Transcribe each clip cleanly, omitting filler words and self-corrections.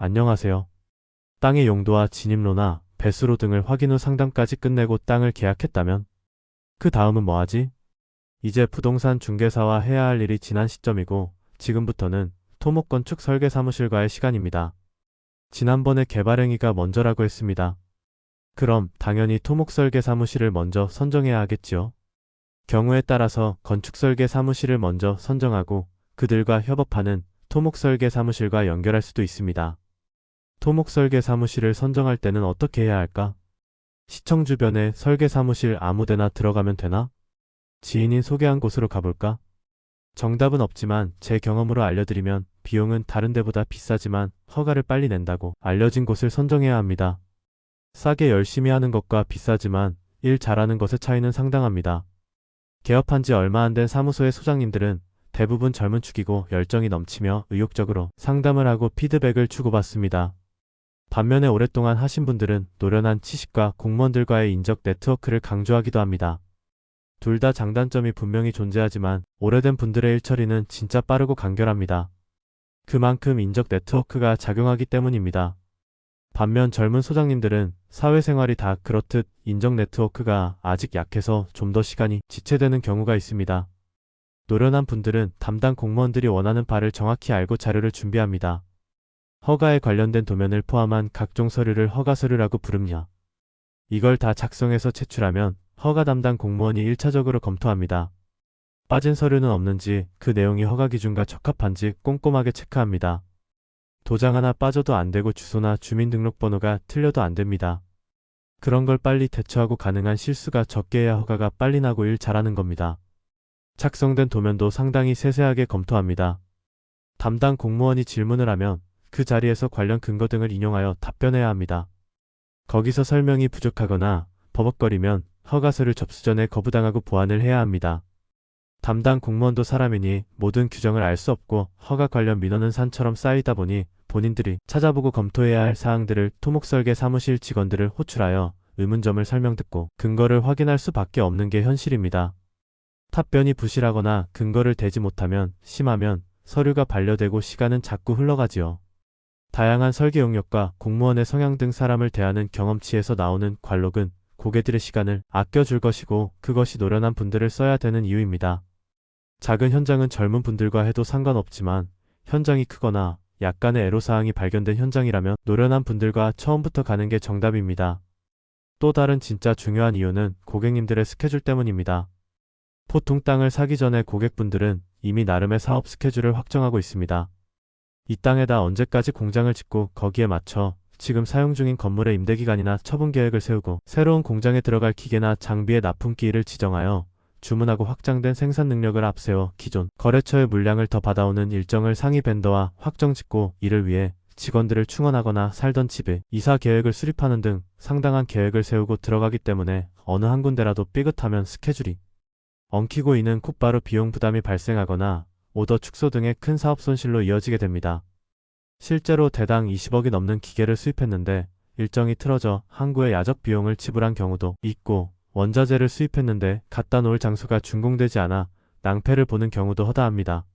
안녕하세요. 땅의 용도와 진입로나 배수로 등을 확인 후 상담까지 끝내고 땅을 계약했다면 그 다음은 뭐 하지? 이제 부동산 중개사와 해야 할 일이 지난 시점이고 지금부터는 토목건축 설계사무실과의 시간입니다. 지난번에 개발행위가 먼저라고 했습니다. 그럼 당연히 토목설계사무실을 먼저 선정해야 하겠지요. 경우에 따라서 건축설계사무실을 먼저 선정하고 그들과 협업하는 토목설계사무실과 연결할 수도 있습니다. 토목설계사무실을 선정할 때는 어떻게 해야 할까? 시청 주변에 설계사무실 아무데나 들어가면 되나? 지인이 소개한 곳으로 가볼까? 정답은 없지만 제 경험으로 알려드리면 비용은 다른 데보다 비싸지만 허가를 빨리 낸다고 알려진 곳을 선정해야 합니다. 싸게 열심히 하는 것과 비싸지만 일 잘하는 것의 차이는 상당합니다. 개업한 지 얼마 안 된 사무소의 소장님들은 대부분 젊은 축이고 열정이 넘치며 의욕적으로 상담을 하고 피드백을 주고받습니다. 반면에 오랫동안 하신 분들은 노련한 지식과 공무원들과의 인적 네트워크를 강조하기도 합니다. 둘 다 장단점이 분명히 존재하지만 오래된 분들의 일처리는 진짜 빠르고 간결합니다. 그만큼 인적 네트워크가 작용하기 때문입니다. 반면 젊은 소장님들은 사회생활이 다 그렇듯 인적 네트워크가 아직 약해서 좀 더 시간이 지체되는 경우가 있습니다. 노련한 분들은 담당 공무원들이 원하는 바를 정확히 알고 자료를 준비합니다. 허가에 관련된 도면을 포함한 각종 서류를 허가서류라고 부릅니다. 이걸 다 작성해서 제출하면 허가 담당 공무원이 1차적으로 검토합니다. 빠진 서류는 없는지 그 내용이 허가 기준과 적합한지 꼼꼼하게 체크합니다. 도장 하나 빠져도 안 되고 주소나 주민등록번호가 틀려도 안 됩니다. 그런 걸 빨리 대처하고 가능한 실수가 적게 해야 허가가 빨리 나고 일 잘하는 겁니다. 작성된 도면도 상당히 세세하게 검토합니다. 담당 공무원이 질문을 하면 그 자리에서 관련 근거 등을 인용하여 답변해야 합니다. 거기서 설명이 부족하거나 버벅거리면 허가서를 접수 전에 거부당하고 보완을 해야 합니다. 담당 공무원도 사람이니 모든 규정을 알 수 없고 허가 관련 민원은 산처럼 쌓이다 보니 본인들이 찾아보고 검토해야 할 사항들을 토목설계 사무실 직원들을 호출하여 의문점을 설명 듣고 근거를 확인할 수밖에 없는 게 현실입니다. 답변이 부실하거나 근거를 대지 못하면 심하면 서류가 반려되고 시간은 자꾸 흘러가지요. 다양한 설계 용역과 공무원의 성향 등 사람을 대하는 경험치에서 나오는 관록은 고객들의 시간을 아껴줄 것이고 그것이 노련한 분들을 써야 되는 이유입니다. 작은 현장은 젊은 분들과 해도 상관없지만 현장이 크거나 약간의 애로사항이 발견된 현장이라면 노련한 분들과 처음부터 가는 게 정답입니다. 또 다른 진짜 중요한 이유는 고객님들의 스케줄 때문입니다. 보통 땅을 사기 전에 고객분들은 이미 나름의 사업 스케줄을 확정하고 있습니다. 이 땅에다 언제까지 공장을 짓고 거기에 맞춰 지금 사용 중인 건물의 임대기간이나 처분 계획을 세우고 새로운 공장에 들어갈 기계나 장비의 납품기일을 지정하여 주문하고 확장된 생산 능력을 앞세워 기존 거래처의 물량을 더 받아오는 일정을 상위 벤더와 확정 짓고 이를 위해 직원들을 충원하거나 살던 집에 이사 계획을 수립하는 등 상당한 계획을 세우고 들어가기 때문에 어느 한 군데라도 삐끗하면 스케줄이 엉키고 이는 곧바로 비용 부담이 발생하거나 오더 축소 등의 큰 사업 손실로 이어지게 됩니다. 실제로 대당 20억이 넘는 기계를 수입했는데 일정이 틀어져 항구의 야적 비용을 지불한 경우도 있고 원자재를 수입했는데 갖다 놓을 장소가 준공되지 않아 낭패를 보는 경우도 허다합니다.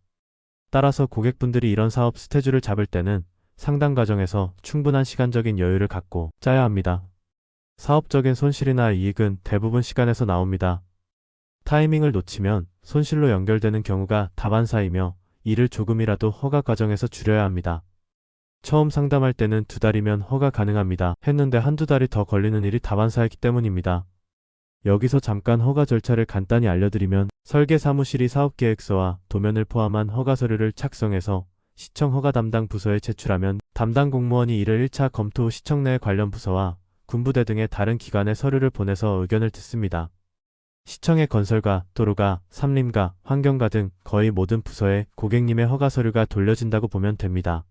따라서 고객분들이 이런 사업 스케줄을 잡을 때는 상담 과정에서 충분한 시간적인 여유를 갖고 짜야 합니다. 사업적인 손실이나 이익은 대부분 시간에서 나옵니다. 타이밍을 놓치면 손실로 연결되는 경우가 다반사이며 이를 조금이라도 허가 과정에서 줄여야 합니다. 처음 상담할 때는 2달이면 허가 가능합니다. 했는데 한두 달이 더 걸리는 일이 다반사이기 때문입니다. 여기서 잠깐 허가 절차를 간단히 알려드리면 설계사무실이 사업계획서와 도면을 포함한 허가서류를 작성해서 시청 허가 담당 부서에 제출하면 담당 공무원이 이를 1차 검토 후 시청 내 관련 부서와 군부대 등의 다른 기관에 서류를 보내서 의견을 듣습니다. 시청의 건설가, 도로가, 산림가, 환경가 등 거의 모든 부서에 고객님의 허가 서류가 돌려진다고 보면 됩니다.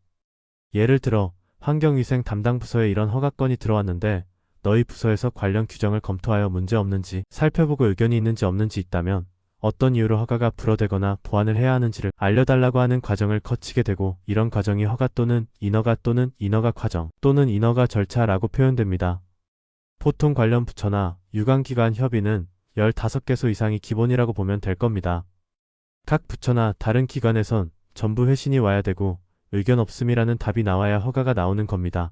예를 들어 환경위생 담당 부서에 이런 허가건이 들어왔는데 너희 부서에서 관련 규정을 검토하여 문제 없는지 살펴보고 의견이 있는지 없는지 있다면 어떤 이유로 허가가 불허되거나 보완을 해야 하는지를 알려달라고 하는 과정을 거치게 되고 이런 과정이 허가 또는 인허가 과정 또는 인허가 절차라고 표현됩니다. 보통 관련 부처나 유관기관 협의는 15개소 이상이 기본이라고 보면 될 겁니다. 각 부처나 다른 기관에선 전부 회신이 와야 되고 의견 없음이라는 답이 나와야 허가가 나오는 겁니다.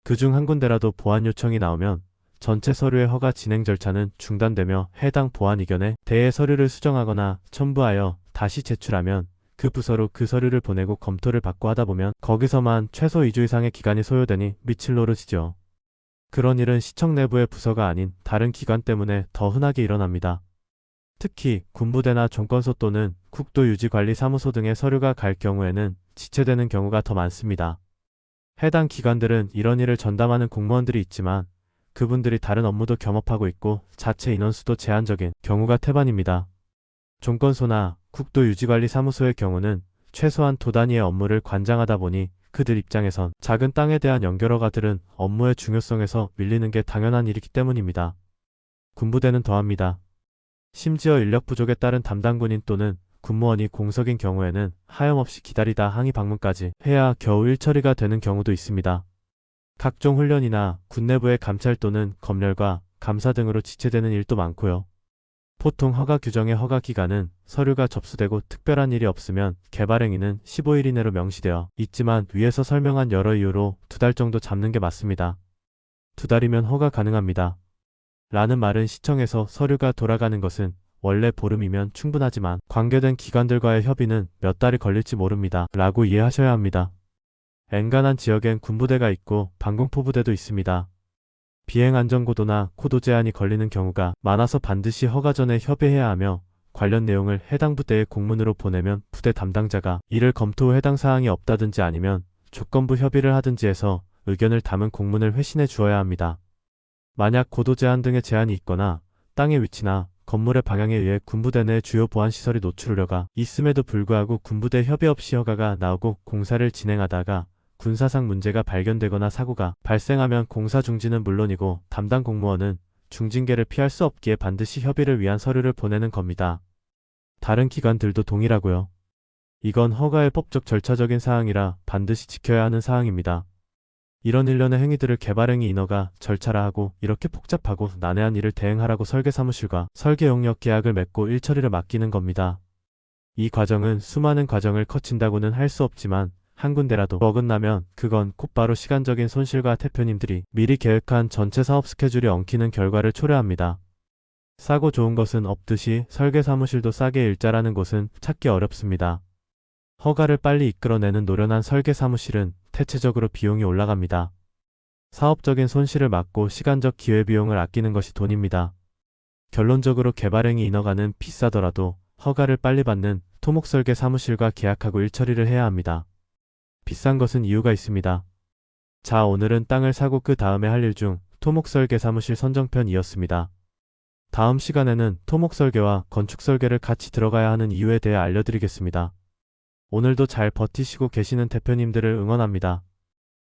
그중 한 군데라도 보완 요청이 나오면 전체 서류의 허가 진행 절차는 중단되며 해당 보완 의견에 대해 서류를 수정하거나 첨부하여 다시 제출하면 그 부서로 그 서류를 보내고 검토를 받고 하다 보면 거기서만 최소 2주 이상의 기간이 소요되니 밑을 노르시죠. 그런 일은 시청 내부의 부서가 아닌 다른 기관 때문에 더 흔하게 일어납니다. 특히 군부대나 종건소 또는 국도유지관리사무소 등의 서류가 갈 경우에는 지체되는 경우가 더 많습니다. 해당 기관들은 이런 일을 전담하는 공무원들이 있지만 그분들이 다른 업무도 겸업하고 있고 자체 인원수도 제한적인 경우가 태반입니다. 종건소나 국도유지관리사무소의 경우는 최소한 도 단위의 업무를 관장하다 보니 그들 입장에선 작은 땅에 대한 연결허가들은 업무의 중요성에서 밀리는 게 당연한 일이기 때문입니다. 군부대는 더합니다. 심지어 인력 부족에 따른 담당군인 또는 군무원이 공석인 경우에는 하염없이 기다리다 항의 방문까지 해야 겨우 일처리가 되는 경우도 있습니다. 각종 훈련이나 군 내부의 감찰 또는 검열과 감사 등으로 지체되는 일도 많고요. 보통 허가 규정의 허가 기간은 서류가 접수되고 특별한 일이 없으면 개발행위는 15일 이내로 명시되어 있지만 위에서 설명한 여러 이유로 2달 정도 잡는 게 맞습니다. 2달이면 허가 가능합니다. 라는 말은 시청에서 서류가 돌아가는 것은 원래 보름이면 충분하지만 관계된 기관들과의 협의는 몇 달이 걸릴지 모릅니다. 라고 이해하셔야 합니다. 엔간한 지역엔 군부대가 있고 방공포부대도 있습니다. 비행안전고도나 코도 제한이 걸리는 경우가 많아서 반드시 허가 전에 협의해야 하며 관련 내용을 해당 부대에 공문으로 보내면 부대 담당자가 이를 검토 후 해당 사항이 없다든지 아니면 조건부 협의를 하든지 해서 의견을 담은 공문을 회신해 주어야 합니다. 만약 고도 제한 등의 제한이 있거나 땅의 위치나 건물의 방향에 의해 군부대 내 주요 보안시설이 노출 우려가 있음에도 불구하고 군부대 협의 없이 허가가 나오고 공사를 진행하다가 군사상 문제가 발견되거나 사고가 발생하면 공사 중지는 물론이고 담당 공무원은 중징계를 피할 수 없기에 반드시 협의를 위한 서류를 보내는 겁니다. 다른 기관들도 동일하고요. 이건 허가의 법적 절차적인 사항이라 반드시 지켜야 하는 사항입니다. 이런 일련의 행위들을 개발행위 인허가 절차라 하고 이렇게 복잡하고 난해한 일을 대행하라고 설계사무실과 설계용역 계약을 맺고 일처리를 맡기는 겁니다. 이 과정은 수많은 과정을 거친다고는 할 수 없지만 한 군데라도 어긋나면 그건 곧바로 시간적인 손실과 대표님들이 미리 계획한 전체 사업 스케줄이 엉키는 결과를 초래합니다. 싸고 좋은 것은 없듯이 설계사무실도 싸게 일자라는 곳은 찾기 어렵습니다. 허가를 빨리 이끌어내는 노련한 설계사무실은 대체적으로 비용이 올라갑니다. 사업적인 손실을 막고 시간적 기회비용을 아끼는 것이 돈입니다. 결론적으로 개발행위 인허가는 비싸더라도 허가를 빨리 받는 토목설계 사무실과 계약하고 일처리를 해야 합니다. 비싼 것은 이유가 있습니다. 자, 오늘은 땅을 사고 그 다음에 할 일 중 토목설계 사무실 선정편이었습니다. 다음 시간에는 토목설계와 건축설계를 같이 들어가야 하는 이유에 대해 알려드리겠습니다. 오늘도 잘 버티시고 계시는 대표님들을 응원합니다.